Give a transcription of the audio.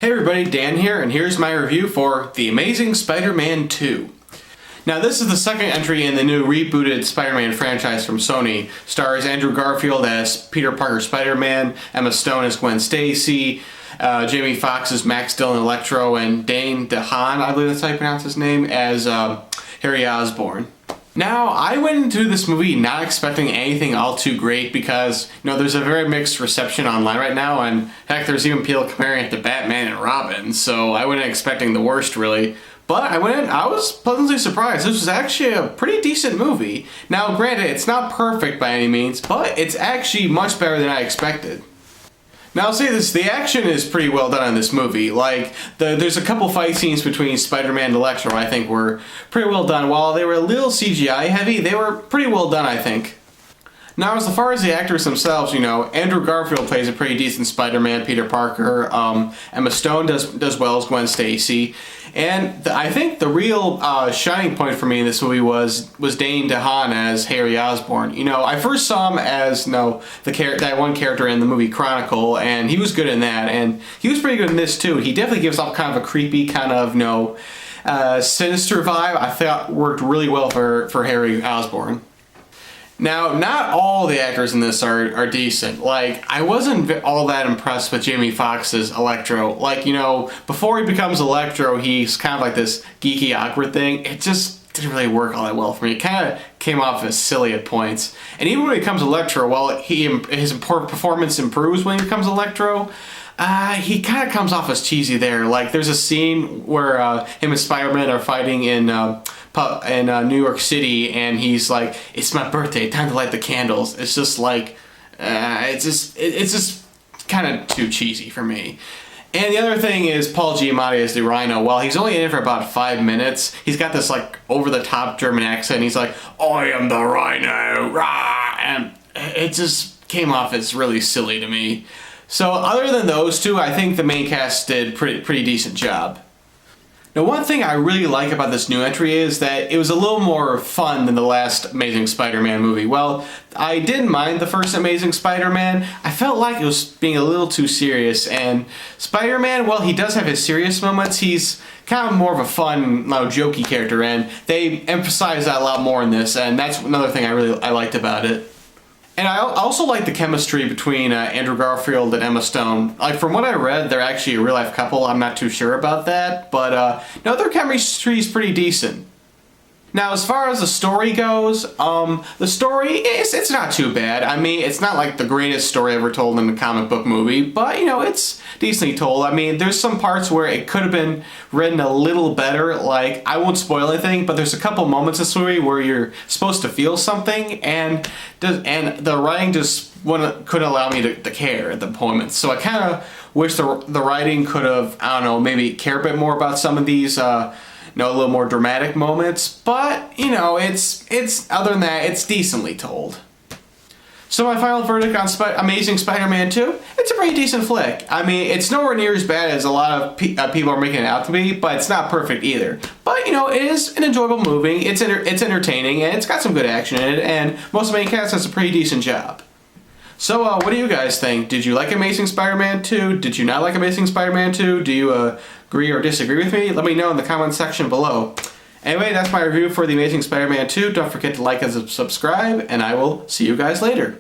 Hey everybody, Dan here, and here's my review for The Amazing Spider-Man 2. Now this is the second entry in the new rebooted Spider-Man franchise from Sony. Stars Andrew Garfield as Peter Parker Spider-Man, Emma Stone as Gwen Stacy, Jamie Foxx as Max Dillon Electro, and Dane DeHaan, I believe that's how you pronounce his name, as Harry Osborn. Now, I went into this movie not expecting anything all too great because, there's a very mixed reception online right now, and heck, there's even people comparing it to Batman and Robin, so I wasn't expecting the worst, really. But I was pleasantly surprised. This was actually a pretty decent movie. Now, granted, it's not perfect by any means, but it's actually much better than I expected. Now I'll say this, the action is pretty well done in this movie. There's a couple fight scenes between Spider-Man and Electro I think were pretty well done. While they were a little CGI heavy, they were pretty well done, I think. Now, as far as the actors themselves, Andrew Garfield plays a pretty decent Spider-Man, Peter Parker. Emma Stone does well as Gwen Stacy. And I think the real shining point for me in this movie was Dane DeHaan as Harry Osborn. I first saw him as that one character in the movie Chronicle, and he was good in that, and he was pretty good in this too. He definitely gives off kind of a creepy kind of sinister vibe. I thought worked really well for Harry Osborn. Now, not all the actors in this are decent. I wasn't all that impressed with Jamie Foxx's Electro. Before he becomes Electro, he's kind of like this geeky, awkward thing. It just didn't really work all that well for me. It kind of came off as silly at points. And even when he becomes Electro, while his performance improves when he becomes Electro, he kind of comes off as cheesy there. There's a scene where him and Spider-Man are fighting in New York City, and he's like, "It's my birthday, time to light the candles." It's just it's just kind of too cheesy for me. And the other thing is Paul Giamatti as the Rhino. While he's only in it for about 5 minutes, he's got this over-the-top German accent. He's like, "I am the Rhino," rah! And it just came off as really silly to me. So other than those two, I think the main cast did pretty decent job. Now, one thing I really like about this new entry is that it was a little more fun than the last Amazing Spider-Man movie. Well, I didn't mind the first Amazing Spider-Man. I felt like it was being a little too serious, and Spider-Man, well, he does have his serious moments. He's kind of more of a fun, jokey character, and they emphasize that a lot more in this, and that's another thing I liked about it. And I also like the chemistry between Andrew Garfield and Emma Stone. From what I read, they're actually a real-life couple. I'm not too sure about that, but their chemistry is pretty decent. Now, as far as the story goes, the story it's not too bad. I mean, it's not like the greatest story ever told in a comic book movie, but it's decently told. I mean, there's some parts where it could have been written a little better. I won't spoil anything, but there's a couple moments in this movie where you're supposed to feel something, and the writing just couldn't allow me to care at the moments. So I kind of wish the writing could have, maybe care a bit more about some of these a little more dramatic moments, but it's other than that, it's decently told. So my final verdict on Amazing Spider-Man 2, it's a pretty decent flick. I mean, it's nowhere near as bad as a lot of people are making it out to be, but it's not perfect either. But it is an enjoyable movie. It's entertaining, and it's got some good action in it, and most of the main cast does a pretty decent job. So, what do you guys think? Did you like Amazing Spider-Man 2? Did you not like Amazing Spider-Man 2? Do you agree or disagree with me? Let me know in the comment section below. Anyway, that's my review for The Amazing Spider-Man 2. Don't forget to like and subscribe, and I will see you guys later.